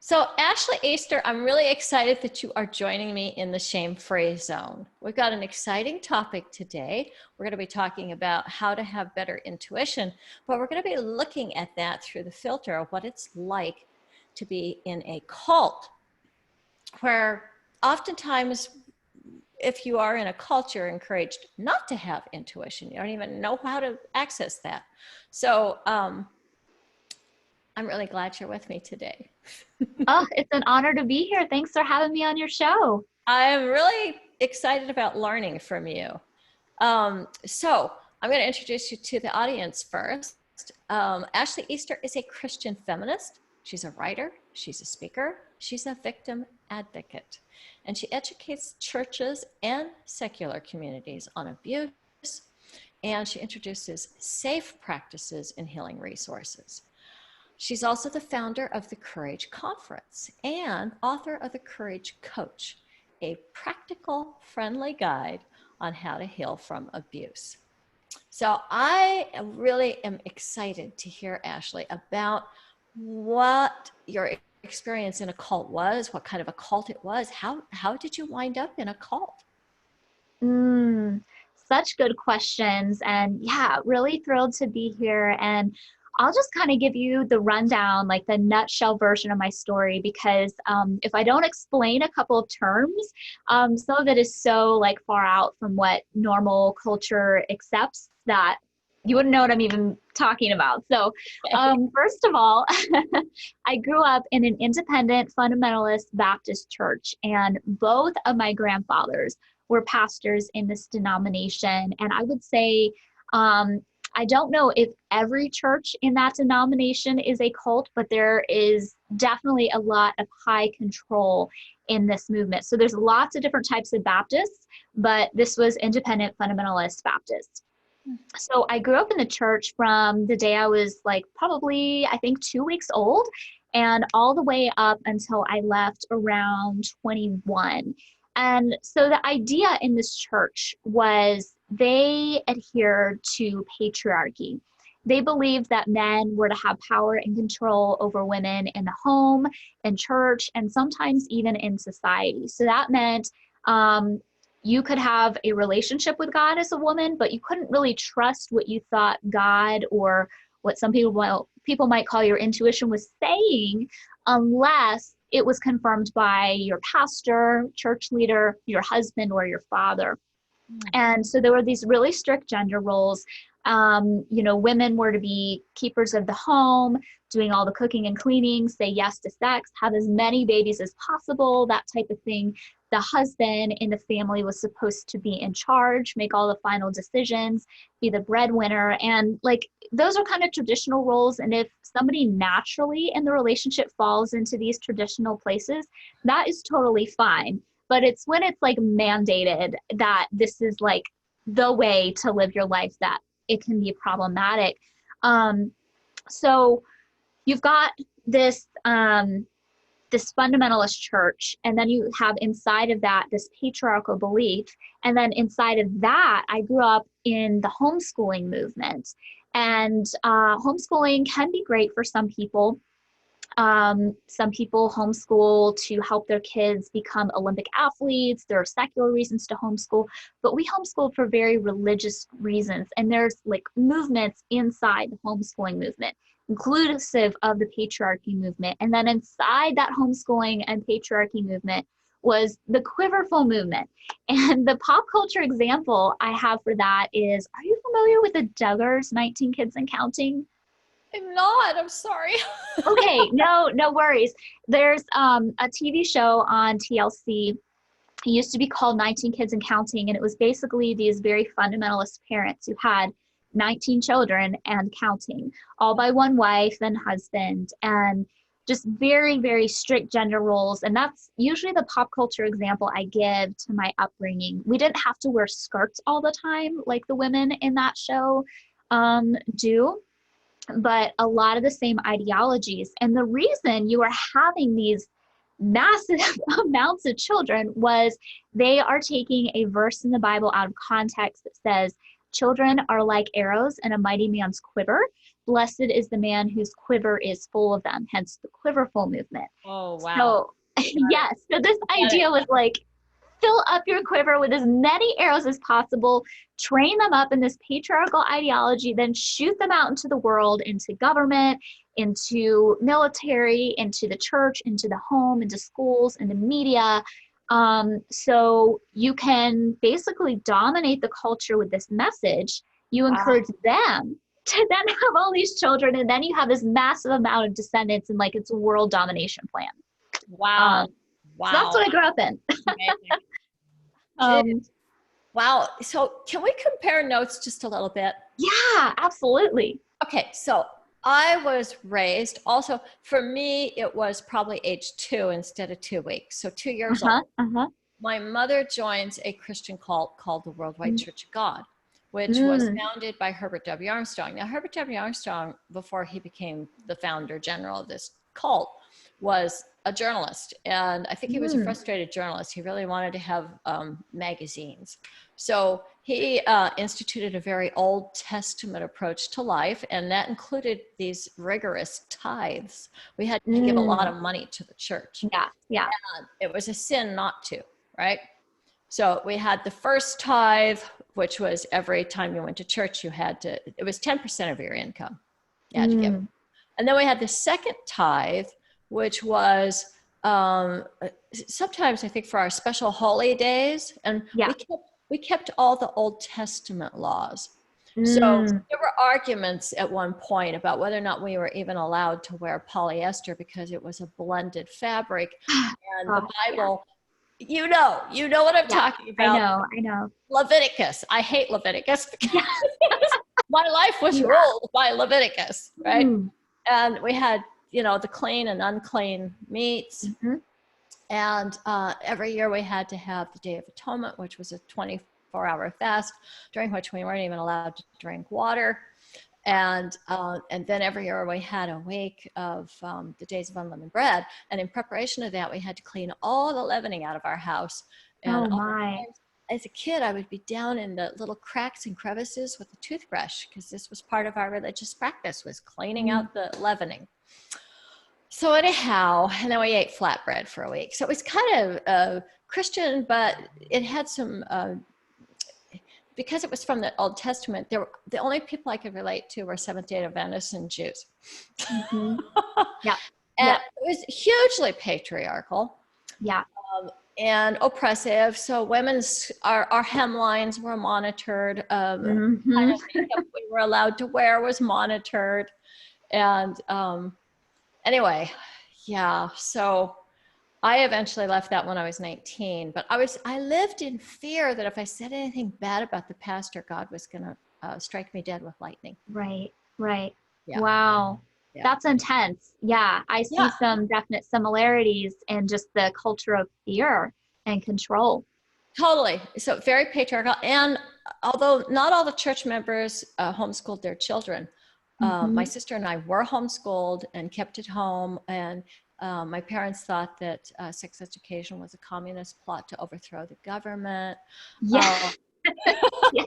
So, Ashley Easter, I'm really excited that you are joining me in the shame-free zone. We've got an exciting topic today. We're going to be talking about how to have better intuition, but we're going to be looking at that through the filter of what it's like to be in a cult, where oftentimes if you are in a cult, you're encouraged not to have intuition. You don't even know how to access that. So I'm really glad you're with me today. Oh, it's an honor to be here. Thanks for having me on your show. I'm really excited about learning from you. So I'm going to introduce you to the audience first. Ashley Easter is a Christian feminist. She's a writer. She's a speaker. She's a victim advocate. And she educates churches and secular communities on abuse. And she introduces safe practices in healing resources. She's also the founder of the Courage Conference and author of the Courage Coach, a practical, friendly guide on how to heal from abuse. So I really am excited to hear, Ashley, about what your experience in a cult was, what kind of a cult it was. How did you wind up in a cult? Such good questions. And yeah, really thrilled to be here. And I'll just kind of give you the rundown, like the nutshell version of my story, because if I don't explain a couple of terms, some of it is so like far out from what normal culture accepts that you wouldn't know what I'm even talking about. So first of all, I grew up in an independent fundamentalist Baptist church, and both of my grandfathers were pastors in this denomination. And I would say, I don't know if every church in that denomination is a cult, but there is definitely a lot of high control in this movement. So there's lots of different types of Baptists, but this was independent fundamentalist Baptist. So I grew up in the church from the day I was like probably, I think, 2 weeks old, and all the way up until I left around 21. And so the idea in this church was they adhered to patriarchy. They believed that men were to have power and control over women in the home, in church, and sometimes even in society. So that meant you could have a relationship with God as a woman, but you couldn't really trust what you thought God or what some people might call your intuition was saying, unless it was confirmed by your pastor, church leader, your husband, or your father. And so there were these really strict gender roles. Women were to be keepers of the home, doing all the cooking and cleaning, say yes to sex, have as many babies as possible, that type of thing. The husband in the family was supposed to be in charge, make all the final decisions, be the breadwinner. And like, those are kind of traditional roles. And if somebody naturally in the relationship falls into these traditional places, that is totally fine. But it's when it's like mandated that this is like the way to live your life that it can be problematic. So you've got this this fundamentalist church, and then you have inside of that this patriarchal belief, and then inside of that, I grew up in the homeschooling movement. And homeschooling can be great for some people. Some people homeschool to help their kids become Olympic athletes. There are secular reasons to homeschool, but we homeschool for very religious reasons. And there's like movements inside the homeschooling movement, inclusive of the patriarchy movement. And then inside that homeschooling and patriarchy movement was the quiverful movement. And the pop culture example I have for that is, are you familiar with the Duggars, 19 Kids and Counting? I'm not. I'm sorry. Okay, no worries. There's a TV show on TLC. It used to be called 19 Kids and Counting, and it was basically these very fundamentalist parents who had 19 children and counting, all by one wife and husband, and just very, very strict gender roles. And that's usually the pop culture example I give to my upbringing. We didn't have to wear skirts all the time like the women in that show do. But a lot of the same ideologies. And the reason you are having these massive amounts of children was they are taking a verse in the Bible out of context that says Children are like arrows in a mighty man's quiver. Blessed is the man whose quiver is full of them, hence the quiverful movement. Oh, wow. So, yes, so this Got it. idea was like, fill up your quiver with as many arrows as possible, train them up in this patriarchal ideology, then shoot them out into the world, into government, into military, into the church, into the home, into schools, into media. So you can basically dominate the culture with this message. You Wow. encourage them to then have all these children, and then you have this massive amount of descendants, and like it's a world domination plan. Wow. Um, so that's Wow. what I grew up in. Amazing. Gee, Um, wow. So can we compare notes just a little bit? yeah, absolutely. Okay. So I was raised also, for me, it was probably age 2 instead of 2 weeks. So 2 years old. Uh-huh, uh-huh. My mother joins a Christian cult called the Worldwide Church of God, which was Mm, founded by Herbert W. Armstrong. Now, Herbert W. Armstrong, before he became the founder general of this cult, was a journalist. And I think he was a mm, frustrated journalist. He really wanted to have magazines. So he instituted a very Old Testament approach to life, and that included these rigorous tithes. We had to give a lot mm. of money to the church. Yeah, yeah. It was a sin not to, right? So we had the first tithe, which was every time you went to church, you had to, it was 10% of your income you had to give. Mm, And then we had the second tithe, which was sometimes I think for our special holy days. And yeah. we kept all the Old Testament laws. So Mm. there were arguments at one point about whether or not we were even allowed to wear polyester because it was a blended fabric. And the Gosh, yeah, Bible, you know what I'm yeah. talking I about. know, I know. Leviticus. I hate Leviticus because Yeah, my life was yeah. ruled by Leviticus, right? Mm, And we had, the clean and unclean meats. mhm. And every year we had to have the Day of Atonement, which was a 24-hour fast during which we weren't even allowed to drink water. And then every year we had a week of the days of unleavened bread. And in preparation of that, we had to clean all the leavening out of our house. And Oh my. oftentimes, as a kid, I would be down in the little cracks and crevices with a toothbrush because this was part of our religious practice, was cleaning Mm, out the leavening. So anyhow, and then we ate flatbread for a week. So it was kind of Christian, but it had some because it was from the Old Testament, the only people I could relate to were Seventh-day Adventists and Jews. mhm. Yeah, And yeah, it was hugely patriarchal yeah. and oppressive. So our hemlines were monitored. Kind Hmm. of makeup we were allowed to wear was monitored. And anyway, yeah. So I eventually left that when I was 19, but I lived in fear that if I said anything bad about the pastor, God was going to strike me dead with lightning. Right, right. Yeah. Wow. Yeah. That's intense. Yeah, I see Yeah, some definite similarities in just the culture of fear and control. totally. So very patriarchal. And although not all the church members homeschooled their children, my Hmm. sister and I were homeschooled and kept at home. And my parents thought that sex education was a communist plot to overthrow the government. Yeah, Uh, yeah.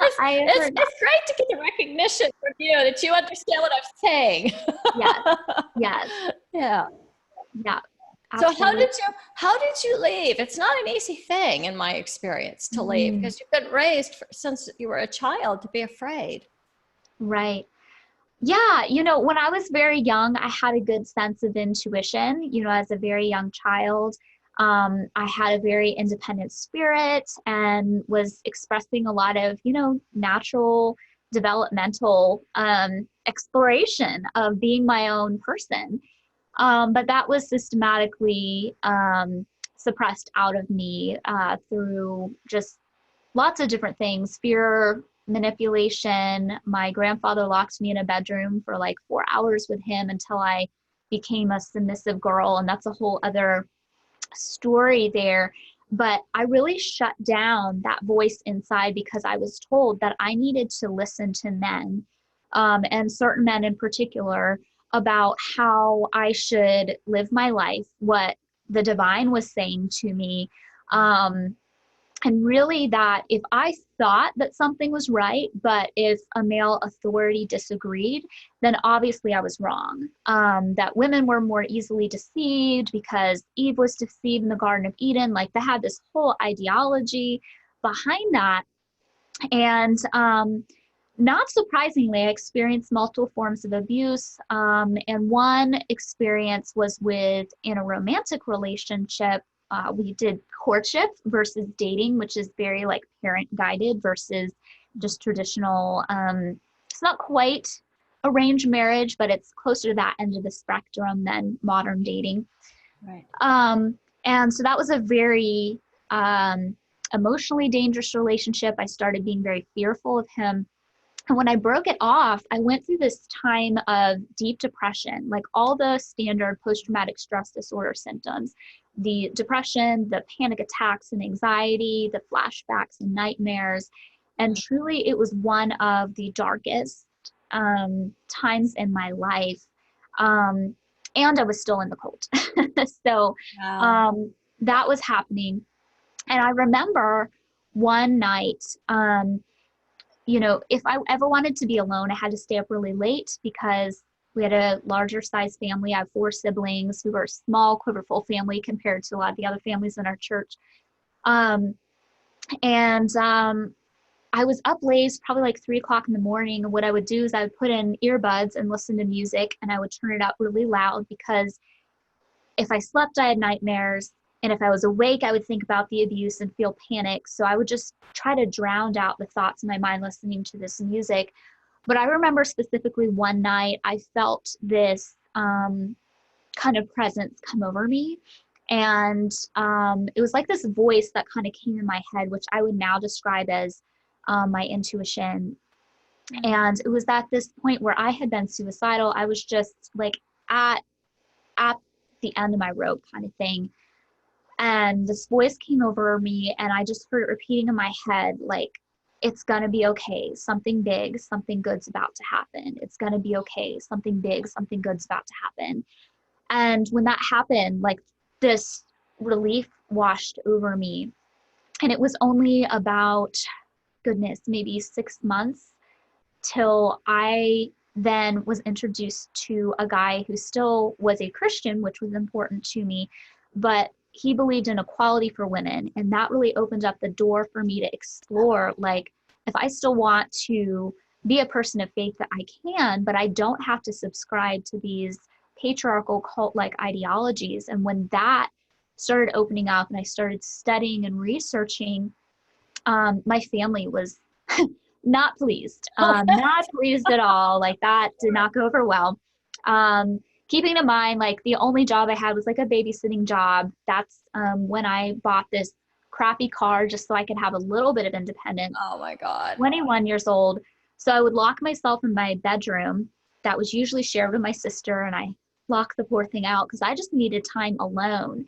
it's, I have it's, heard that. it's great to get the recognition from you that you understand what I'm saying. Yes, yes, Yeah. yeah, So absolutely. how did you leave? It's not an easy thing in my experience to leave Mm, because you've been raised since you were a child to be afraid. right. Yeah, when I was very young, I had a good sense of intuition. As a very young child, I had a very independent spirit and was expressing a lot of, natural developmental exploration of being my own person. But that was systematically suppressed out of me through just lots of different things, fear, manipulation. My grandfather locked me in a bedroom for like 4 hours with him until I became a submissive girl. And that's a whole other story there. But I really shut down that voice inside because I was told that I needed to listen to men, and certain men in particular, about how I should live my life, what the divine was saying to me. And really that if I thought that something was right, but if a male authority disagreed, then obviously I was wrong. That women were more easily deceived because Eve was deceived in the Garden of Eden. Like they had this whole ideology behind that. And not surprisingly, I experienced multiple forms of abuse. And one experience was in a romantic relationship. We did courtship versus dating, which is very like parent guided versus just traditional. It's not quite arranged marriage, but it's closer to that end of the spectrum than modern dating. Right. And so that was a very emotionally dangerous relationship. I started being very fearful of him. And when I broke it off, I went through this time of deep depression, like all the standard post-traumatic stress disorder symptoms, the depression, the panic attacks and anxiety, the flashbacks and nightmares. And truly, it was one of the darkest times in my life. And I was still in the cult. So Wow. that was happening. And I remember one night, if I ever wanted to be alone, I had to stay up really late because we had a larger size family. I have 4 siblings. We were a small, quiverful family compared to a lot of the other families in our church. And I was up late, probably like 3 o'clock in the morning. And what I would do is I would put in earbuds and listen to music, and I would turn it up really loud because if I slept, I had nightmares. And if I was awake, I would think about the abuse and feel panic. So I would just try to drown out the thoughts in my mind listening to this music. But I remember specifically one night I felt this kind of presence come over me. And it was like this voice that kind of came in my head, which I would now describe as my intuition. And it was at this point where I had been suicidal. I was just like at the end of my rope kind of thing. And this voice came over me, and I just heard it repeating in my head, like, it's going to be okay. Something big, something good's about to happen. It's going to be okay. Something big, something good's about to happen. And when that happened, like this relief washed over me. And it was only about, goodness, maybe 6 months till I then was introduced to a guy who still was a Christian, which was important to me, but he believed in equality for women. And that really opened up the door for me to explore, like, if I still want to be a person of faith, that I can, but I don't have to subscribe to these patriarchal cult-like ideologies. And when that started opening up and I started studying and researching, my family was not pleased, not pleased at all. Like that did not go over well. Keeping in mind, like the only job I had was like a babysitting job. That's when I bought this crappy car just so I could have a little bit of independence. Oh my God. 21 years old. So I would lock myself in my bedroom that was usually shared with my sister, and I locked the poor thing out because I just needed time alone.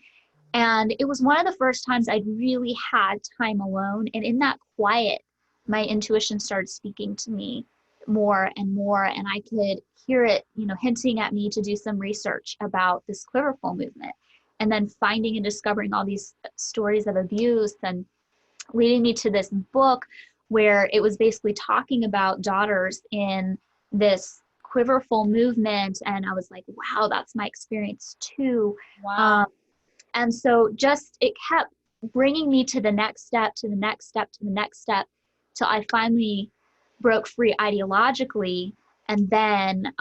And it was one of the first times I'd really had time alone. And in that quiet, my intuition started speaking to me more and more, and I could hear it, hinting at me to do some research about this quiverful movement, and then finding and discovering all these stories of abuse and leading me to this book where it was basically talking about daughters in this quiverful movement. And I was like, wow, that's my experience too. Wow. And so just it kept bringing me to the next step, to the next step, to the next step, till I finally broke free ideologically, and then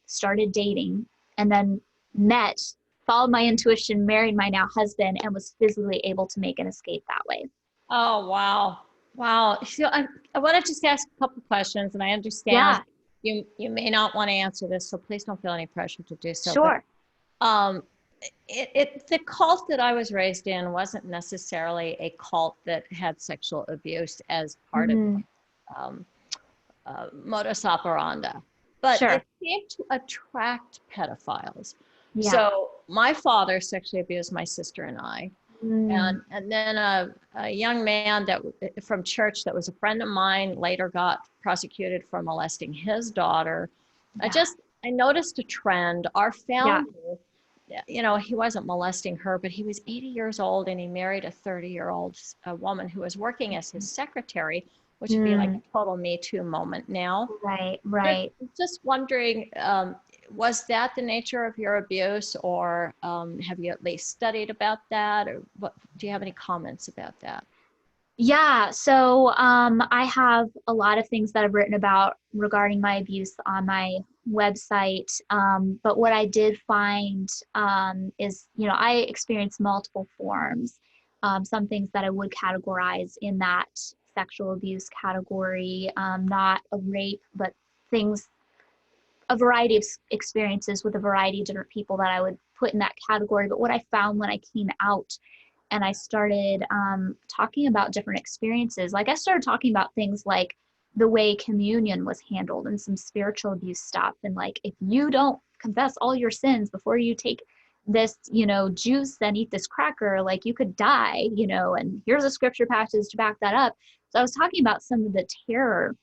started dating, and then followed my intuition, married my now husband, and was physically able to make an escape that way. Oh, wow. Wow. So I want to just ask a couple questions, and I understand Yeah, you may not want to answer this, so please don't feel any pressure to do so. sure. But the cult that I was raised in wasn't necessarily a cult that had sexual abuse as part of um, modus operandi, but Sure. it seemed to attract pedophiles. Yeah. So my father sexually abused my sister and I. Mm, And then a young man from church that was a friend of mine later got prosecuted for molesting his daughter. yeah. I noticed a trend. Our Yeah. founder you know, he wasn't molesting her, but he was 80 years old and he married a 30-year-old woman who was working as his secretary, which would be like Mm, a total Me Too moment now. right, Just, right. just wondering, was that the nature of your abuse, or have you at least studied about that, or what? Do you have any comments about that? Yeah, so I have a lot of things that I've written about regarding my abuse on my website. But what I did find is, you know, I experienced multiple forms. Some things that I would categorize in that sexual abuse category, not a rape, but things, a variety of experiences with a variety of different people that I would put in that category. But what I found when I came out and I started talking about different experiences. Like I started talking about things like the way communion was handled and some spiritual abuse stuff. And like, if you don't confess all your sins before you take this, you know, juice and eat this cracker, like you could die, you know, and here's a scripture passage to back that up. So I was talking about some of the terror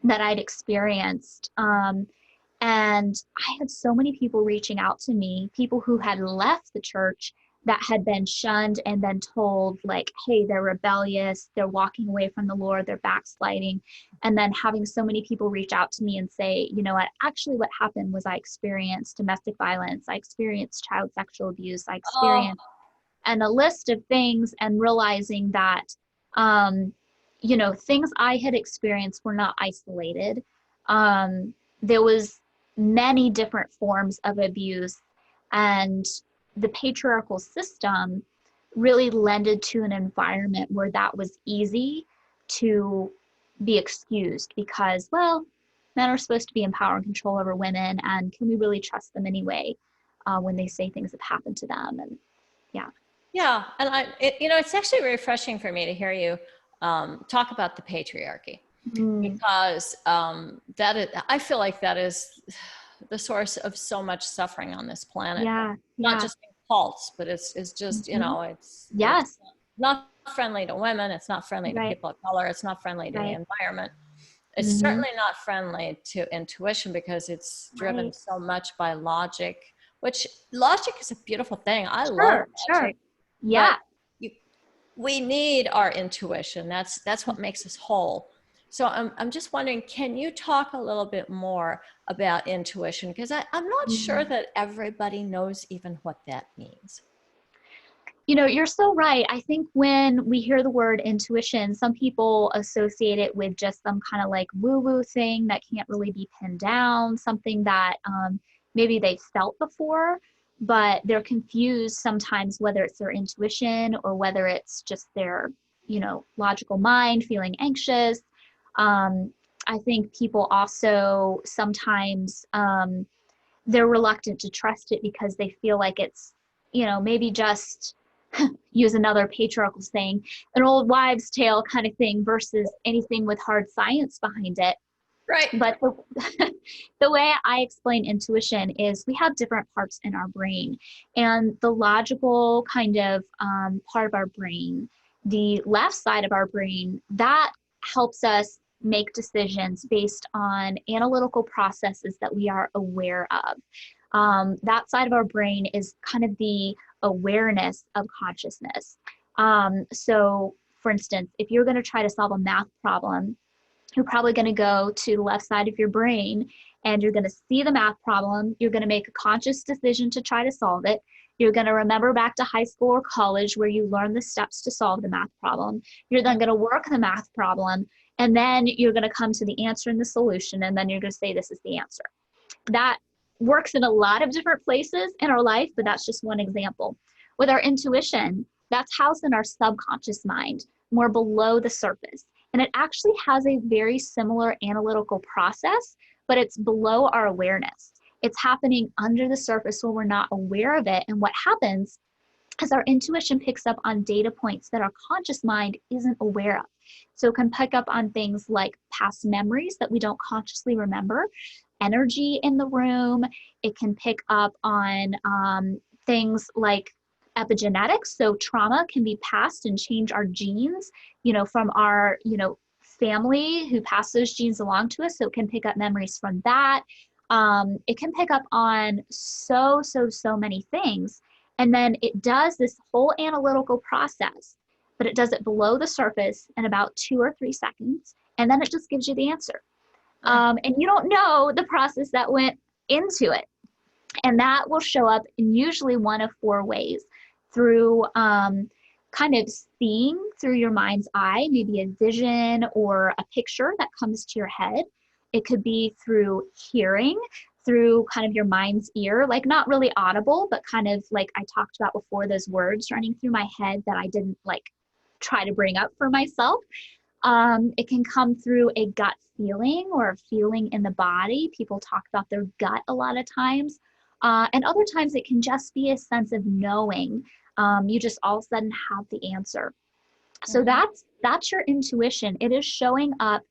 that I'd experienced. And I had so many people reaching out to me, people who had left the church that had been shunned and been told, like, hey, they're rebellious, they're walking away from the Lord, they're backsliding. And then having so many people reach out to me and say, you know what, actually, what happened was I experienced domestic violence, I experienced child sexual abuse, I Oh, experienced, and a list of things, and realizing that, um, you know, things I had experienced were not isolated. There was many different forms of abuse, and the patriarchal system really lended to an environment where that was easy to be excused because, well, men are supposed to be in power and control over women, and can we really trust them anyway when they say things have happened to them? And yeah. yeah. And you know, it's actually refreshing for me to hear you talk about the patriarchy, Mm, because that is, I feel like that is the source of so much suffering on this planet. yeah, Not yeah. just in cults, but it's just, you Hmm. know, it's Yes, not friendly to women. It's not friendly to right, people of color. It's not friendly to the right. environment. It's Hmm. certainly not friendly to intuition because it's driven Right. so much by logic, which logic is a beautiful thing. I love Sure, sure. logic, but Yeah. you, we need our intuition. That's what makes us whole. So I'm just wondering, can you talk a little bit more about intuition? Because I'm not sure Mhm. that everybody knows even what that means. You know, you're so right. I think when we hear the word intuition, some people associate it with just some kind of like woo woo thing that can't really be pinned down, something that maybe they felt before, but they're confused sometimes whether it's their intuition or whether it's just their, you know, logical mind feeling anxious. Um, I think people also sometimes they're reluctant to trust it because they feel like it's, you know, maybe just use another patriarchal saying, an old wives' tale kind of thing versus anything with hard science behind it. Right. But the way I explain intuition is we have different parts in our brain, and the logical kind of part of our brain, the left side of our brain, that helps us make decisions based on analytical processes that we are aware of. That side of our brain is kind of the awareness of consciousness. So, for instance, if you're going to try to solve a math problem, you're probably going to go to the left side of your brain and you're going to see the math problem. You're going to make a conscious decision to try to solve it. You're going to remember back to high school or college where you learned the steps to solve the math problem. You're then going to work the math problem, and then you're going to come to the answer and the solution, and then you're going to say, this is the answer. That works in a lot of different places in our life, but that's just one example. With our intuition, that's housed in our subconscious mind, more below the surface. And it actually has a very similar analytical process, but it's below our awareness. It's happening under the surface where we're not aware of it. And what happens is our intuition picks up on data points that our conscious mind isn't aware of. So it can pick up on things like past memories that we don't consciously remember, energy in the room. It can pick up on things like epigenetics. So trauma can be passed and change our genes, you know, from our, you know, family who passed those genes along to us. So it can pick up memories from that. It can pick up on so many things. And then it does this whole analytical process, but it does it below the surface in about 2 or 3 seconds. And then it just gives you the answer. And you don't know the process that went into it. And that will show up in usually one of four ways through kind of seeing through your mind's eye, maybe a vision or a picture that comes to your head. It could be through hearing, through kind of your mind's ear, like not really audible, but kind of like I talked about before, those words running through my head that I didn't like try to bring up for myself. It can come through a gut feeling or a feeling in the body. People talk about their gut a lot of times. And other times it can just be a sense of knowing. You just all of a sudden have the answer. So that's your intuition. It is showing up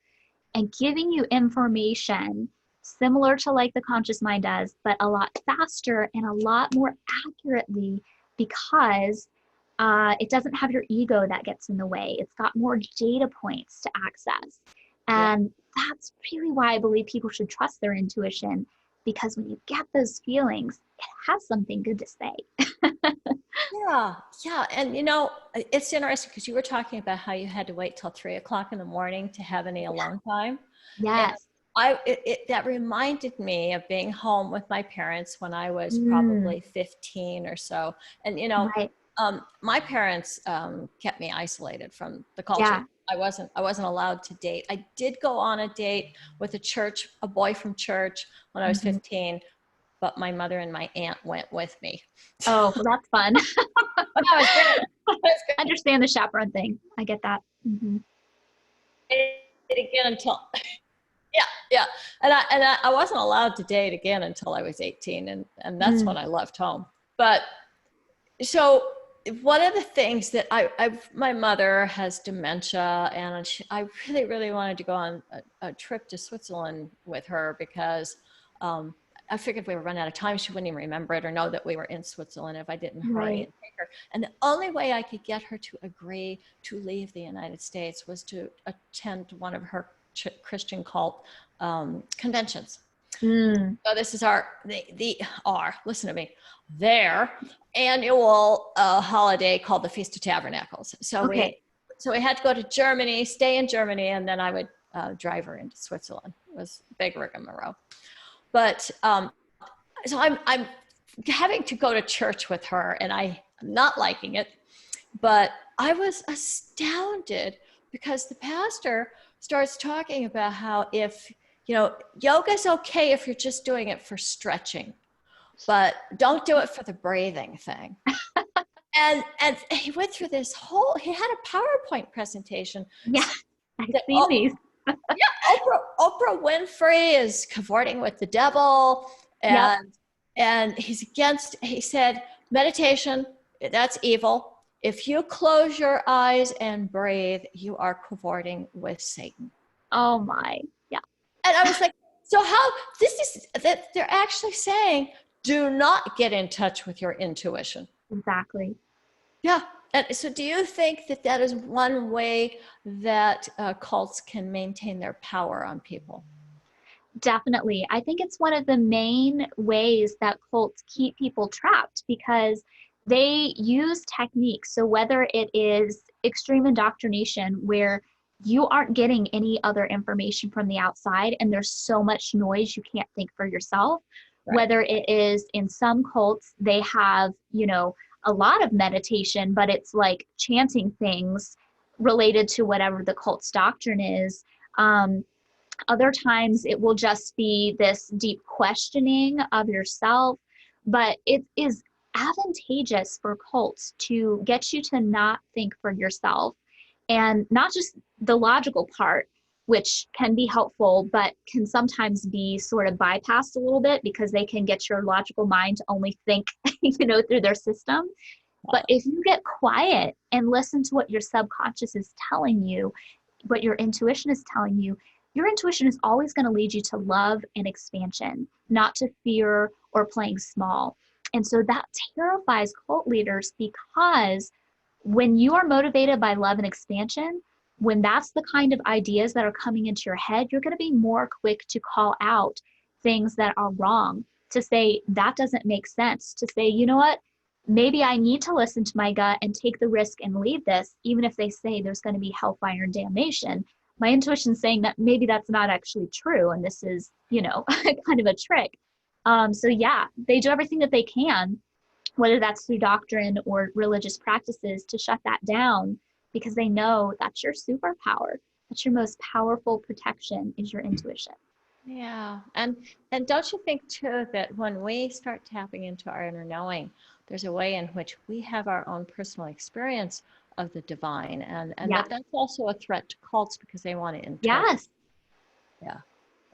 and giving you information similar to like the conscious mind does, but a lot faster and a lot more accurately because it doesn't have your ego that gets in the way. It's got more data points to access. And that's really why I believe people should trust their intuition, because when you get those feelings, it has something good to say. Yeah. And you know, it's interesting because you were talking about how you had to wait till 3 o'clock in the morning to have any alone time. And Yes. that reminded me of being home with my parents when I was Mm, probably 15 or so. And, you know, right. my parents kept me isolated from the culture. Yeah. I wasn't allowed to date. I did go on a date with a boy from church when I was Mhm. 15, but my mother and my aunt went with me. Oh, well, that's fun. But that was great. That was Understand the chaperone thing. I get that. great again until yeah. And I wasn't allowed to date again until I was 18, and that's Mm, when I left home. But so one of the things that my mother has dementia, and I really wanted to go on a trip to Switzerland with her because I figured if we were running out of time, she wouldn't even remember it or know that we were in Switzerland if I didn't hurry right. and take her. And the only way I could get her to agree to leave the United States was to attend one of her Christian cult conventions. Mm, So this is listen to me, their annual holiday called the Feast of Tabernacles. okay. So we had to go to Germany, stay in Germany, and then I would drive her into Switzerland. It was a big rigmarole. But so I'm having to go to church with her, and I'm not liking it. But I was astounded because the pastor starts talking about how if, you know, yoga's okay if you're just doing it for stretching, but don't do it for the breathing thing. And he went through he had a PowerPoint presentation Yeah, I've that, seen these. yeah, Oprah Winfrey is cavorting with the devil, Yep. and he said, meditation, that's evil. If you close your eyes and breathe, you are cavorting with Satan. Oh my. Yeah, And I was like, so how, this is, that they're actually saying, do not get in touch with your intuition. exactly. Yeah. And so do you think that that is one way that cults can maintain their power on people? Definitely. I think it's one of the main ways that cults keep people trapped because they use techniques. So, whether it is extreme indoctrination, where you aren't getting any other information from the outside and there's so much noise you can't think for yourself, Right. whether it is in some cults, they have, a lot of meditation, but it's like chanting things related to whatever the cult's doctrine is. Um, Other times it will just be this deep questioning of yourself, but it is advantageous for cults to get you to not think for yourself and not just the logical part, which can be helpful, but can sometimes be sort of bypassed a little bit because they can get your logical mind to only think, through their system. But if you get quiet and listen to what your subconscious is telling you, what your intuition is telling you, your intuition is always going to lead you to love and expansion, not to fear or playing small. And so that terrifies cult leaders because when you are motivated by love and expansion, when that's the kind of ideas that are coming into your head, you're going to be more quick to call out things that are wrong, to say that doesn't make sense, to say, you know what, maybe I need to listen to my gut and take the risk and leave this, even if they say there's going to be hellfire and damnation. My intuition saying that maybe that's not actually true, and this is, kind of a trick. So yeah, they do everything that they can, whether that's through doctrine or religious practices, to shut that down, because they know that's your superpower. That's your most powerful protection, is your intuition. Yeah. And don't you think too that when we start tapping into our inner knowing, there's a way in which we have our own personal experience of the divine, and Yeah. that's also a threat to cults because they want to internal. Yes, Yeah.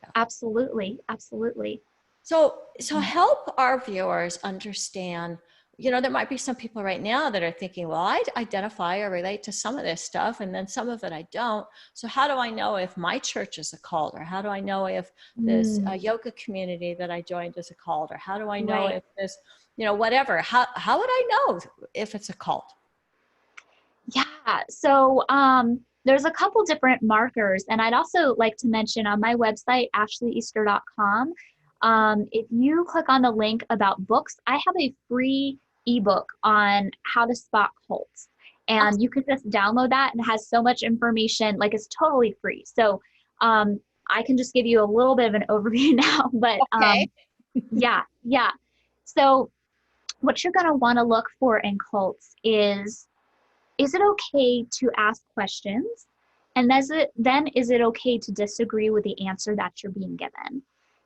Yeah. absolutely. Absolutely. So help our viewers understand, there might be some people right now that are thinking, well, I identify or relate to some of this stuff, and then some of it I don't. So how do I know if my church is a cult? Or how do I know if this Mm, yoga community that I joined is a cult? Or how do I know right. if this, whatever, how would I know if it's a cult? Yeah. So there's a couple different markers. And I'd also like to mention on my website, ashlyeaster.com, if you click on the link about books, I have a free ebook on how to spot cults. And you can just download that, and it has so much information, like it's totally free. So I can just give you a little bit of an overview now, but Okay. yeah, yeah. So what you're going to want to look for in cults is it okay to ask questions? And is it okay to disagree with the answer that you're being given?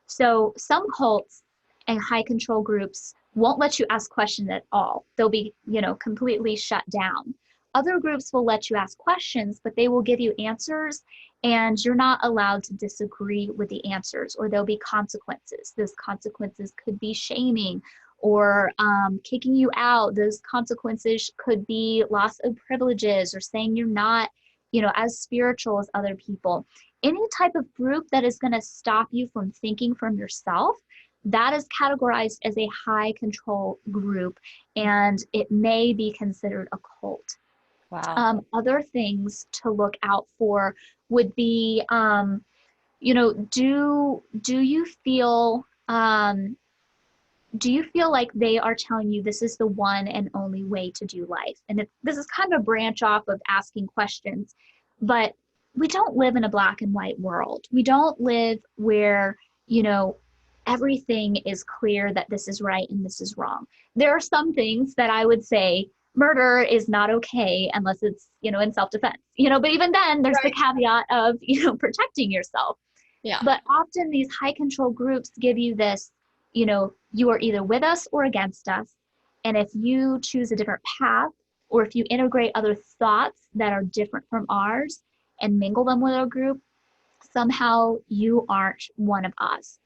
So some cults and high control groups won't let you ask questions at all. They'll be, completely shut down. Other groups will let you ask questions, but they will give you answers, and you're not allowed to disagree with the answers, or there'll be consequences. Those consequences could be shaming or kicking you out. Those consequences could be loss of privileges, or saying you're not, as spiritual as other people. Any type of group that is going to stop you from thinking from yourself, that is categorized as a high control group, and it may be considered a cult. Wow. Other things to look out for would be, do you feel like they are telling you this is the one and only way to do life? And this is kind of a branch off of asking questions, but we don't live in a black and white world. We don't live where, everything is clear that this is right and this is wrong. There are some things that I would say murder is not okay unless it's, in self-defense, but even then there's the Right. caveat of, protecting yourself. Yeah. But often these high control groups give you this, you are either with us or against us. And if you choose a different path, or if you integrate other thoughts that are different from ours and mingle them with our group, somehow you aren't one of us.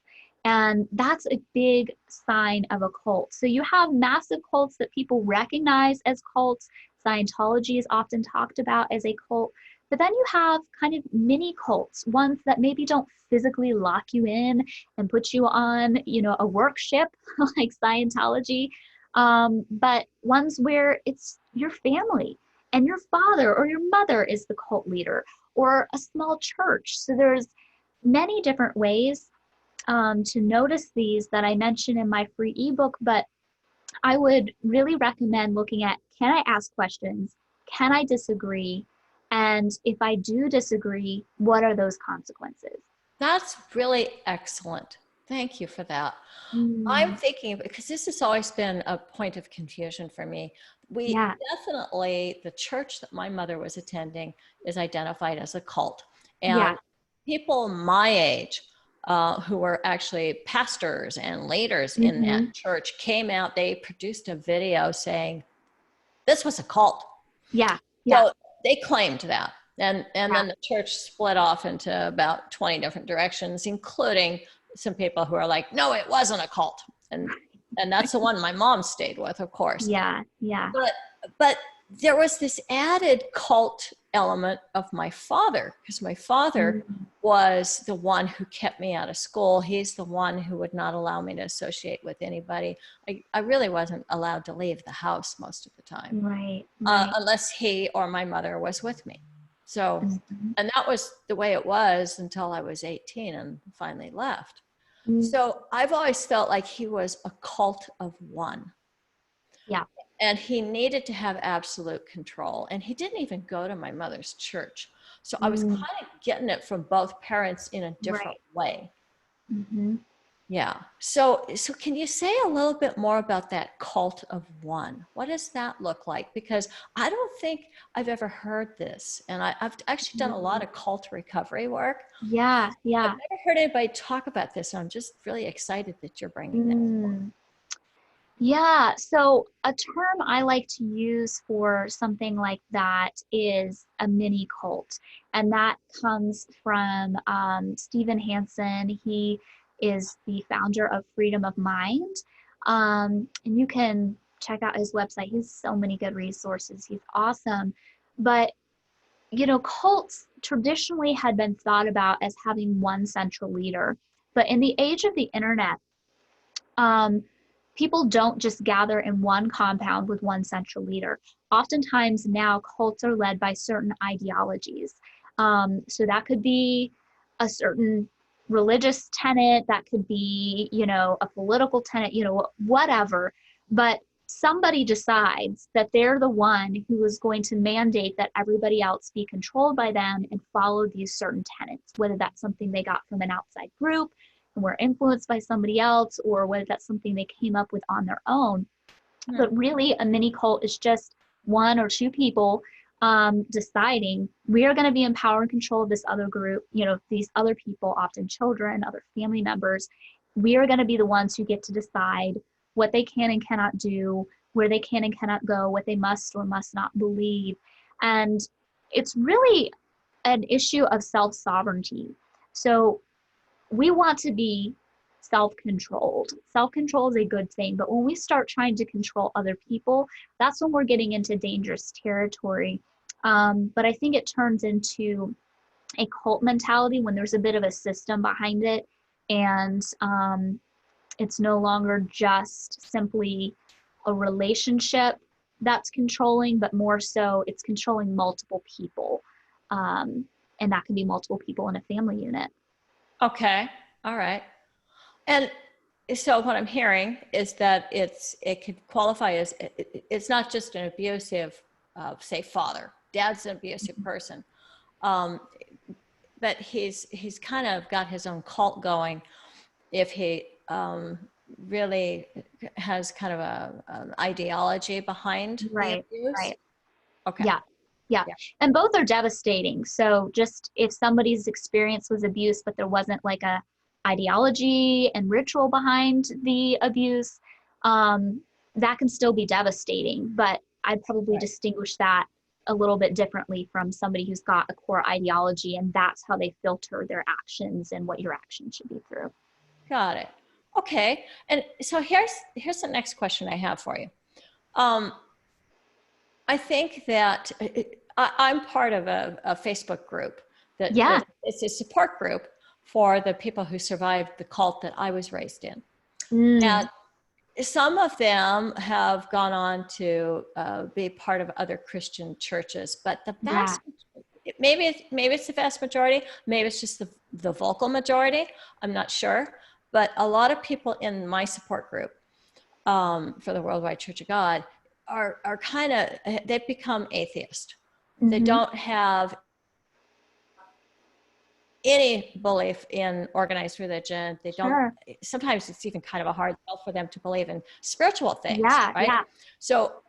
And that's a big sign of a cult. So you have massive cults that people recognize as cults. Scientology is often talked about as a cult. But then you have kind of mini cults, ones that maybe don't physically lock you in and put you on, a work ship like Scientology, but ones where it's your family and your father or your mother is the cult leader, or a small church. So there's many different ways to notice these that I mentioned in my free ebook, but I would really recommend looking at, can I ask questions? Can I disagree? And if I do disagree, what are those consequences? That's really excellent. Thank you for that. I'm Mm, thinking, because this has always been a point of confusion for me. We yeah, definitely, the church that my mother was attending is identified as a cult. yeah, And people my age who were actually pastors and leaders in that hmm, church came out, they produced a video saying this was a cult. yeah, yeah, So they claimed that. And yeah, then the church split off into about 20 different directions, including some people who are like, no, it wasn't a cult. And that's the one my mom stayed with, of course. yeah, yeah, But there was this added cult element of my father, because my father mm, was the one who kept me out of school. He's the one who would not allow me to associate with anybody. I really wasn't allowed to leave the house most of the time, right, right. unless he or my mother was with me. So, Mhm. and that was the way it was until I was 18 and finally left. Mm, So I've always felt like he was a cult of one. yeah. And he needed to have absolute control. And he didn't even go to my mother's church. So I was Mm, kind of getting it from both parents in a different right. way. Hmm. Yeah. So can you say a little bit more about that cult of one? What does that look like? Because I don't think I've ever heard this. And I've actually done a lot of cult recovery work. Yeah, I've yeah. never heard anybody talk about this. And I'm just really excited that you're bringing that. Mm. Yeah, so a term I like to use for something like that is a mini cult. And that comes from Stephen Hansen. He is the founder of Freedom of Mind. And you can check out his website. He has so many good resources. He's awesome. But, cults traditionally had been thought about as having one central leader. But in the age of the internet, um, people don't just gather in one compound with one central leader. Oftentimes now cults are led by certain ideologies. So that could be a certain religious tenet, that could be, a political tenet, whatever. But somebody decides that they're the one who is going to mandate that everybody else be controlled by them and follow these certain tenets, whether that's something they got from an outside group and were influenced by somebody else, or whether that's something they came up with on their own. Hmm. But really, a mini cult is just one or two people deciding we are going to be in power and control of this other group, these other people, often children, other family members. We are going to be the ones who get to decide what they can and cannot do, where they can and cannot go, what they must or must not believe. And it's really an issue of self sovereignty. So we want to be self-controlled. Self-control is a good thing, but when we start trying to control other people, that's when we're getting into dangerous territory. But I think it turns into a cult mentality when there's a bit of a system behind it, and it's no longer just simply a relationship that's controlling, but more so it's controlling multiple people. Um, and that can be multiple people in a family unit. Okay. All right. And so what I'm hearing is that it could qualify as it's not just an abusive, say, father. Dad's an abusive person, um, but he's kind of got his own cult going. If he really has kind of an ideology behind the Right, abuse. right. Okay. Yeah, yeah. Yeah. And both are devastating. So just if somebody's experience was abuse, but there wasn't like a ideology and ritual behind the abuse, that can still be devastating. But I'd probably Right. distinguish that a little bit differently from somebody who's got a core ideology, and that's how they filter their actions and what your actions should be through. Got it. Okay. And so here's the next question I have for you. Um, I think that I'm part of a Facebook group Yeah. that it's a support group for the people who survived the cult that I was raised in. Mm, And some of them have gone on to be part of other Christian churches, but the yeah. vast maybe it's the vast majority, maybe it's just the vocal majority. I'm not sure, but a lot of people in my support group for the Worldwide Church of God are kind of they've become atheist. They Mm-hmm. don't have any belief in organized religion. They don't, Sure. sometimes it's even kind of a hard sell for them to believe in spiritual things, Yeah. right? Yeah. So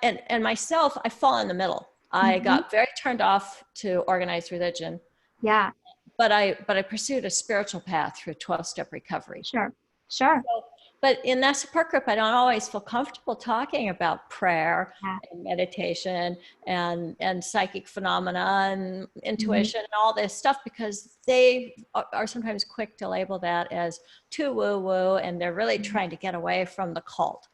and myself, I fall in the middle. I Mm-hmm. got very turned off to organized religion, Yeah. but I pursued a spiritual path through 12-step recovery. Sure. Sure. So, but in that support group, I don't always feel comfortable talking about prayer Yeah. and meditation and psychic phenomena and Mm-hmm. intuition and all this stuff because they are sometimes quick to label that as too woo woo and they're really trying to get away from the cult.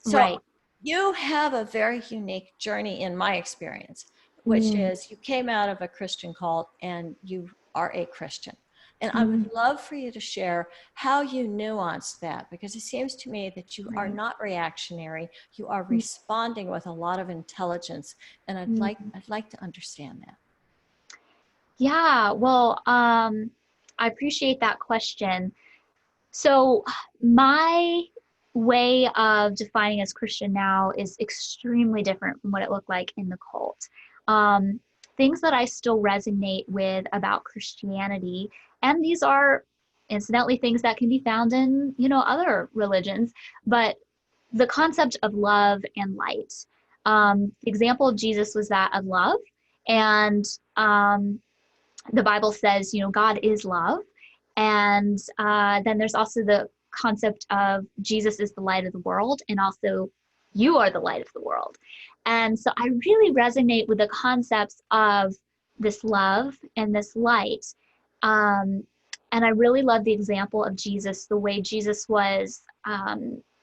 So Right. you have a very unique journey in my experience, which Mm, is you came out of a Christian cult and you are a Christian. And I would mm, love for you to share how you nuance that because it seems to me that you are right. not reactionary. You are Mm, responding with a lot of intelligence. And mm. I'd like to understand that. Yeah, well, I appreciate that question. So my way of defining as Christian now is extremely different from what it looked like in the cult. Um, Things that I still resonate with about Christianity, and these are incidentally things that can be found in, other religions, but the concept of love and light. The example of Jesus was that of love, and the Bible says, God is love. And then there's also the concept of Jesus is the light of the world, and also you are the light of the world. And so I really resonate with the concepts of this love and this light. Um, and I really love the example of Jesus, the way Jesus was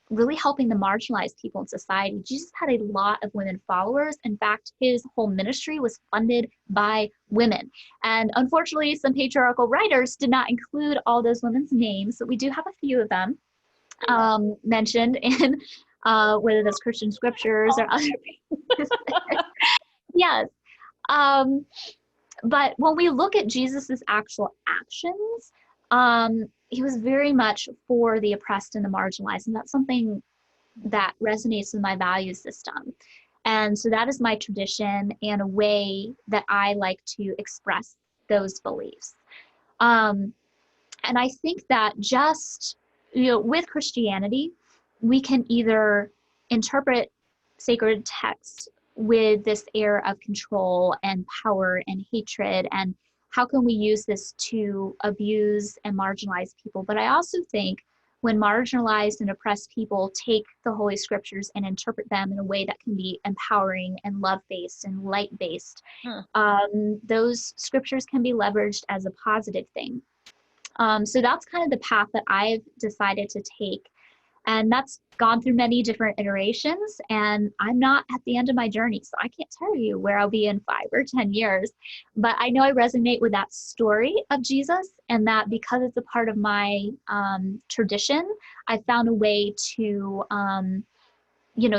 really helping the marginalized people in society. Jesus had a lot of women followers. In fact, his whole ministry was funded by women. And unfortunately, some patriarchal writers did not include all those women's names, but we do have a few of them mentioned in whether that's Christian scriptures or other. Yes. Um, but when we look at Jesus's actual actions, he was very much for the oppressed and the marginalized, and that's something that resonates with my value system. And so that is my tradition and a way that I like to express those beliefs. And I think that just, with Christianity, we can either interpret sacred texts with this air of control and power and hatred, and how can we use this to abuse and marginalize people. But I also think when marginalized and oppressed people take the Holy Scriptures and interpret them in a way that can be empowering and love-based and light-based, those scriptures can be leveraged as a positive thing. So that's kind of the path that I've decided to take. And that's gone through many different iterations. And I'm not at the end of my journey, so I can't tell you where I'll be in 5 or 10 years. But I know I resonate with that story of Jesus, and that because it's a part of my tradition, I found a way to,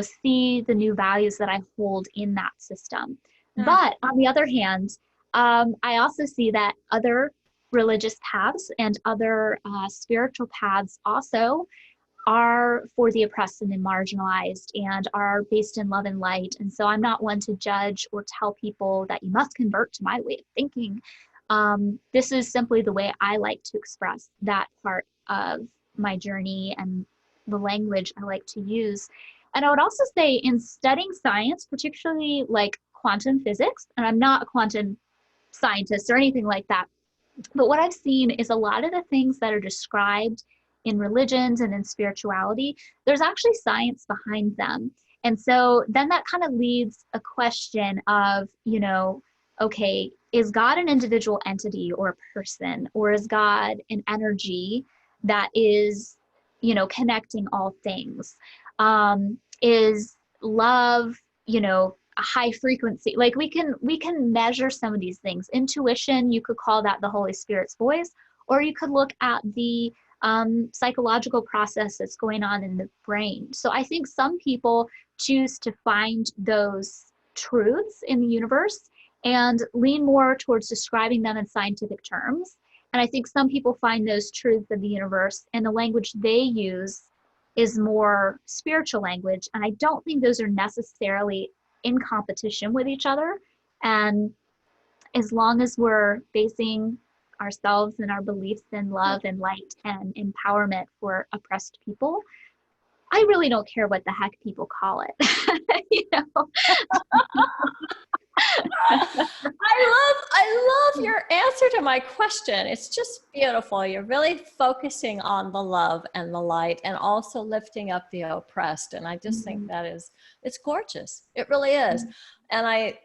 see the new values that I hold in that system. But on the other hand, I also see that other religious paths and other spiritual paths also are for the oppressed and the marginalized and are based in love and light. And so I'm not one to judge or tell people that you must convert to my way of thinking. This is simply the way I like to express that part of my journey and the language I like to use. And I would also say in studying science, particularly like quantum physics, and I'm not a quantum scientist or anything like that, but what I've seen is a lot of the things that are described in religions and in spirituality, there's actually science behind them. And so then that kind of leads a question of, okay, is God an individual entity or a person, or is God an energy that is, connecting all things? Is love, a high frequency? Like we can measure some of these things. Intuition, you could call that the Holy Spirit's voice, or you could look at the psychological process that's going on in the brain. So I think some people choose to find those truths in the universe and lean more towards describing them in scientific terms. And I think some people find those truths of the universe, and the language they use is more spiritual language. And I don't think those are necessarily in competition with each other. And as long as we're basing ourselves and our beliefs in love and light and empowerment for oppressed people, I really don't care what the heck people call it. I love your answer to my question. It's just beautiful. You're really focusing on the love and the light, and also lifting up the oppressed. And I just think that it's gorgeous. It really is. And I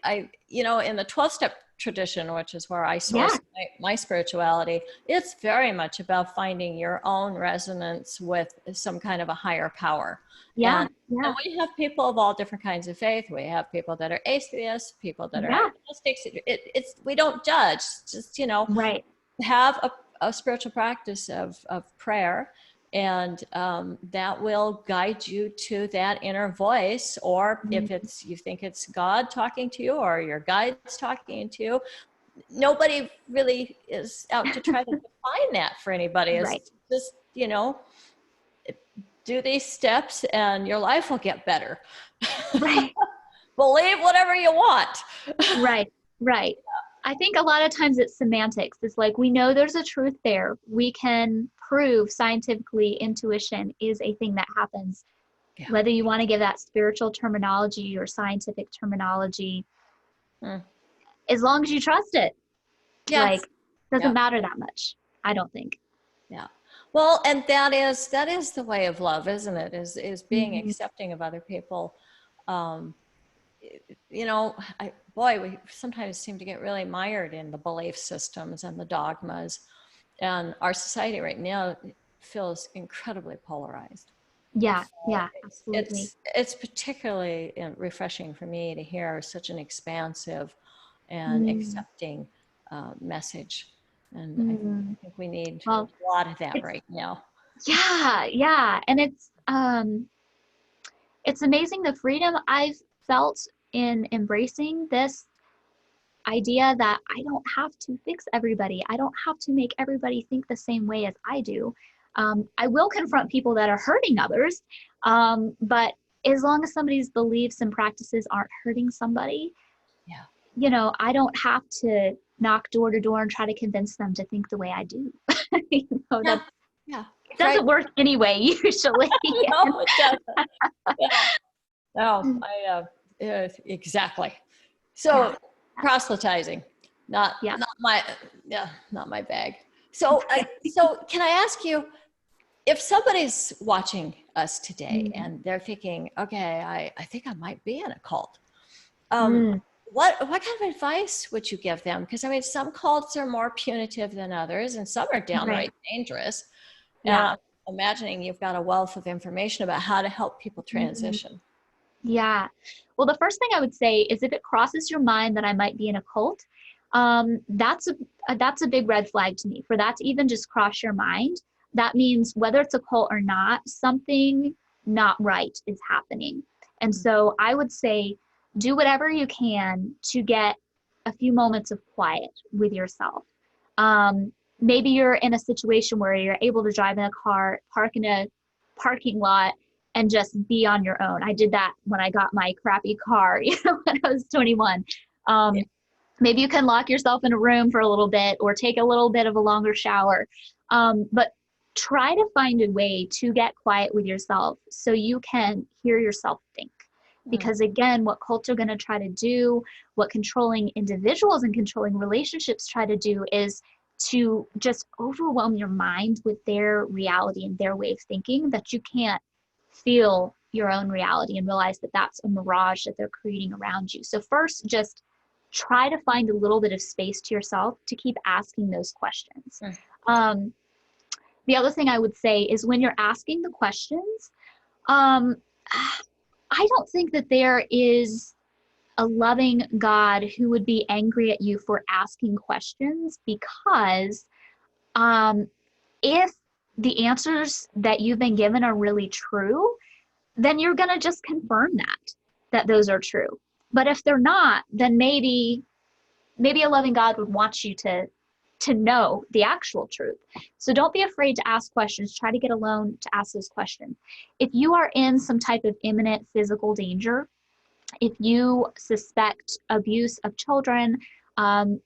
in the 12-step tradition, which is where I source my spirituality, it's very much about finding your own resonance with some kind of a higher power. And we have people of all different kinds of faith. We have people that are atheists, people that are agnostics. We don't judge. Just have a spiritual practice of prayer, and that will guide you to that inner voice. Or if you think it's God talking to you, or your guide's talking to you, nobody really is out to try to define that for anybody. It's just you know, do these steps and your life will get better. Right. Believe whatever you want. Right. Right. I think a lot of times it's semantics. It's like we know there's a truth there. We can prove scientifically intuition is a thing that happens. Yeah. Whether you want to give that spiritual terminology or scientific terminology, as long as you trust it, Yes. like, doesn't matter that much, I don't think. Yeah. Well, and that is the way of love, isn't it? Is being Mm-hmm. accepting of other people. Um, you know, we sometimes seem to get really mired in the belief systems and the dogmas, and our society right now feels incredibly polarized. Yeah, So yeah, absolutely. it's particularly refreshing for me to hear such an expansive and Mm, accepting message, and mm. I think we need Well, a lot of that it's right now. yeah, yeah, and it's amazing the freedom I've felt in embracing this idea that I don't have to fix everybody. I don't have to make everybody think the same way as I do. I will confront people that are hurting others, but as long as somebody's beliefs and practices aren't hurting somebody, Yeah. I don't have to knock door to door and try to convince them to think the way I do. Yeah. That Yeah. it Right. doesn't work anyway, usually. No, it doesn't. Yeah. No, exactly. Yeah, So proselytizing, not yeah. not my not my bag. So can I ask you, if somebody's watching us today Mm, and they're thinking, okay, I think I might be in a cult. Um, mm, what kind of advice would you give them? Because I mean, some cults are more punitive than others, and some are right. downright dangerous. And Yeah. I'm imagining you've got a wealth of information about how to help people Mm, transition. yeah. Well, the first thing I would say is if it crosses your mind that I might be in a cult, that's a big red flag to me. For that to even just cross your mind, that means whether it's a cult or not, something not right is happening. And so I would say do whatever you can to get a few moments of quiet with yourself. Maybe you're in a situation where you're able to drive in a car, park in a parking lot, and just be on your own. I did that when I got my crappy car, when I was 21. Yeah. Maybe you can lock yourself in a room for a little bit or take a little bit of a longer shower. But try to find a way to get quiet with yourself so you can hear yourself think. Mm. Because again, what cults are going to try to do, what controlling individuals and controlling relationships try to do is to just overwhelm your mind with their reality and their way of thinking that you can't feel your own reality and realize that that's a mirage that they're creating around you. So first, just try to find a little bit of space to yourself to keep asking those questions. Mm. Um, the other thing I would say is when you're asking the questions, um, I don't think that there is a loving God who would be angry at you for asking questions because um, if the answers that you've been given are really true, then you're going to just confirm that those are true. But if they're not, then maybe a loving God would want you to know the actual truth. So don't be afraid to ask questions. Try to get alone to ask those questions. If you are in some type of imminent physical danger, if you suspect abuse of children,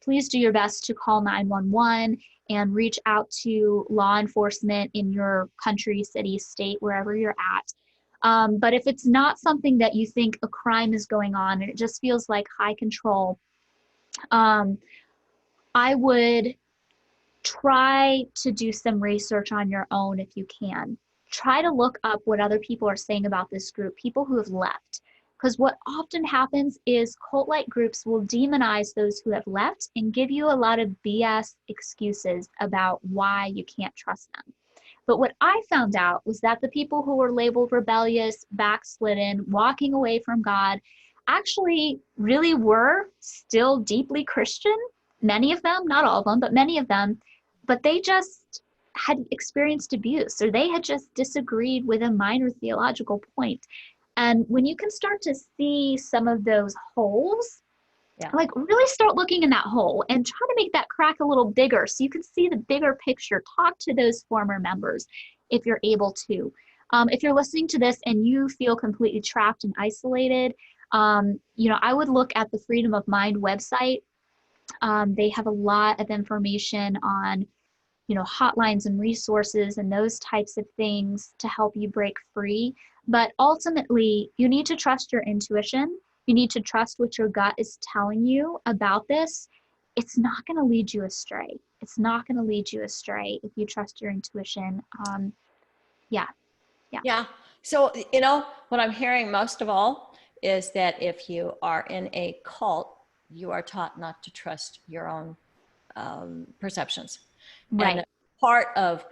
please do your best to call 911 and reach out to law enforcement in your country, city, state, wherever you're at. But if it's not something that you think a crime is going on and it just feels like high control, um, I would try to do some research on your own if you can. Try to look up what other people are saying about this group, people who have left. Because what often happens is cult like groups will demonize those who have left and give you a lot of BS excuses about why you can't trust them. But what I found out was that the people who were labeled rebellious, backslidden, walking away from God, actually really were still deeply Christian. Many of them, not all of them, but many of them, but they just had experienced abuse or they had just disagreed with a minor theological point. And when you can start to see some of those holes, Yeah. like really start looking in that hole and try to make that crack a little bigger so you can see the bigger picture. Talk to those former members if you're able to. If you're listening to this and you feel completely trapped and isolated, I would look at the Freedom of Mind website. They have a lot of information on, hotlines and resources and those types of things to help you break free. But ultimately, you need to trust your intuition. You need to trust what your gut is telling you about this. It's not going to lead you astray. It's not going to lead you astray if you trust your intuition. Yeah. Yeah. So, what I'm hearing most of all is that if you are in a cult, you are taught not to trust your own perceptions. Right. And part of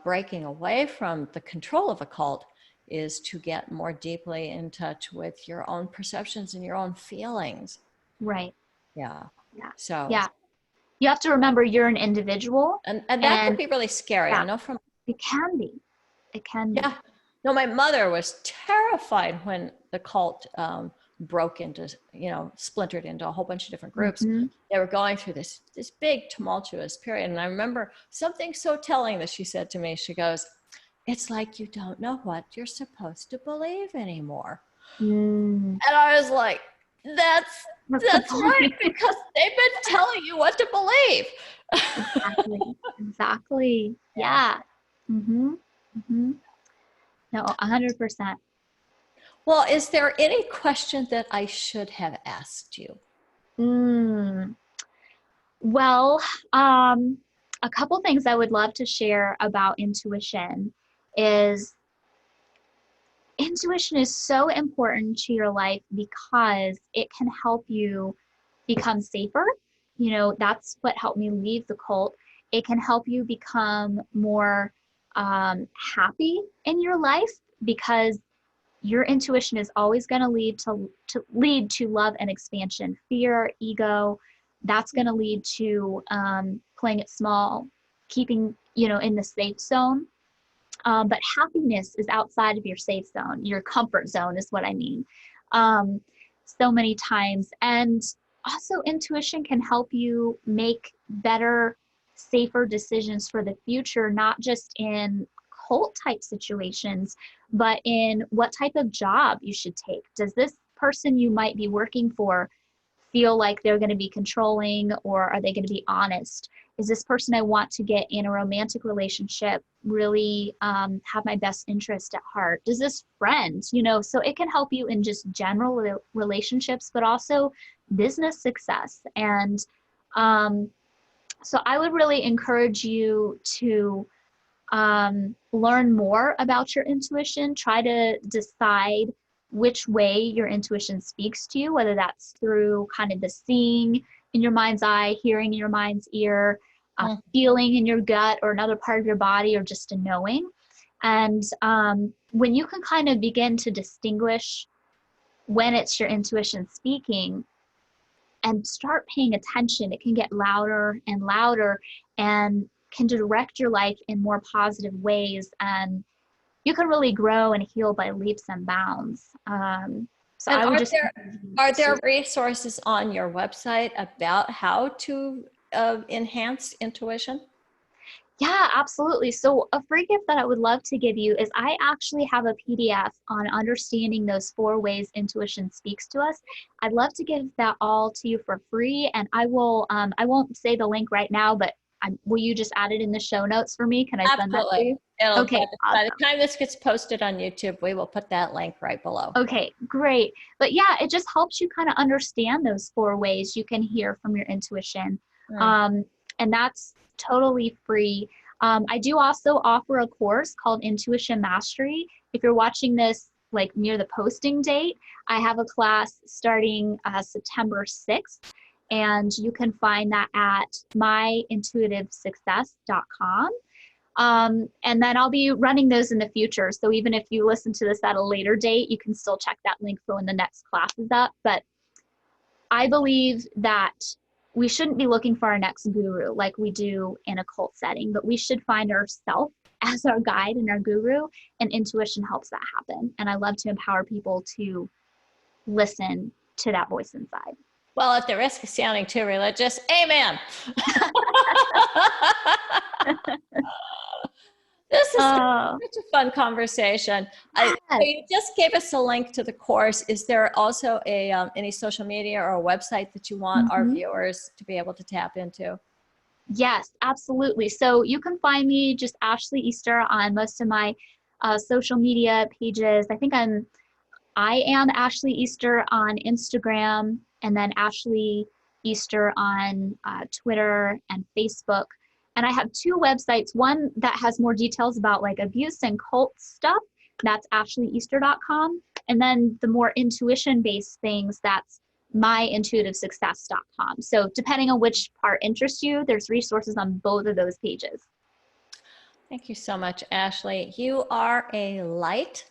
breaking away from the control of a cult is to get more deeply in touch with your own perceptions and your own feelings. Right. Yeah. Yeah. So, Yeah. You have to remember you're an individual. and that can be really scary. Yeah, I know from, it can be. It can be. yeah. No, my mother was terrified when the cult broke into, splintered into a whole bunch of different groups. Mm-hmm. They were going through this big tumultuous period. And I remember something so telling that she said to me. She goes, "It's like you don't know what you're supposed to believe anymore." Mm, And I was like, that's the that's right, point. because they've been telling you what to believe. Exactly. Exactly. Yeah. Yeah. Mm-hmm. Mm-hmm. No, 100%. Well, is there any question that I should have asked you? Mm. Well, um, a couple things I would love to share about intuition is intuition is so important to your life because it can help you become safer. That's what helped me leave the cult. It can help you become more happy in your life because your intuition is always going to lead to love and expansion. Fear, ego, that's going to lead to playing it small, keeping in the safe zone. But happiness is outside of your safe zone. Your comfort zone is what I mean. Um, so many times. And also, intuition can help you make better, safer decisions for the future, not just in cult type situations, but in what type of job you should take. Does this person you might be working for feel like they're going to be controlling, or are they going to be honest? Is this person I want to get in a romantic relationship really have my best interest at heart? Does this friend, so it can help you in just general relationships, but also business success. And so I would really encourage you to learn more about your intuition. Try to decide which way your intuition speaks to you, whether that's through kind of the seeing in your mind's eye, hearing in your mind's ear, feeling in your gut or another part of your body, or just a knowing. And when you can kind of begin to distinguish when it's your intuition speaking and start paying attention, it can get louder and louder and can direct your life in more positive ways, and you can really grow and heal by leaps and bounds. So And I would just are there resources on your website about how to enhance intuition? Yeah, absolutely. So a free gift that I would love to give you is I actually have a PDF on understanding those 4 ways intuition speaks to us. I'd love to give that all to you for free, and I won't say the link right now, but will you just add it in the show notes for me? Can I send that to Absolutely. you? It'll, Okay, by the awesome. time this gets posted on YouTube, we will put that link right below. Okay, great. But yeah, it just helps you kind of understand those 4 ways you can hear from your intuition. And that's totally free. I do also offer a course called Intuition Mastery. If you're watching this like near the posting date, I have a class starting September 6th, and you can find that at myintuitivesuccess.com. And then I'll be running those in the future. So even if you listen to this at a later date, you can still check that link for when the next class is up. But I believe that we shouldn't be looking for our next guru like we do in a cult setting, but we should find ourselves as our guide and our guru, and intuition helps that happen. And I love to empower people to listen to that voice inside. Well, at the risk of sounding too religious, amen. This is such Oh, a fun conversation. So yes. you just gave us a link to the course. Is there also a any social media or a website that you want our Mhm. viewers to be able to tap into? Yes, absolutely. So you can find me just Ashley Easter on most of my social media pages. I am Ashley Easter on Instagram, and then Ashley Easter on Twitter and Facebook. And I have two websites, one that has more details about like abuse and cult stuff. That's ashley.easter.com. And then the more intuition based things, that's myintuitivesuccess.com. So depending on which part interests you, there's resources on both of those pages. Thank you so much, Ashley. You are a light,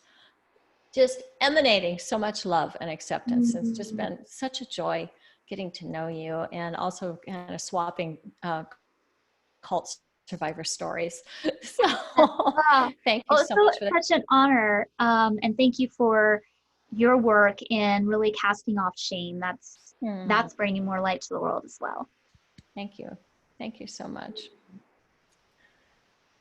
just emanating so much love and acceptance. It's just Mm. been such a joy getting to know you and also kind of swapping cult survivor stories. So Ah, thank you well, it's so much for that. such an honor. And thank you for your work in really casting off shame. Hmm. That's bringing more light to the world as well. Thank you. Thank you so much.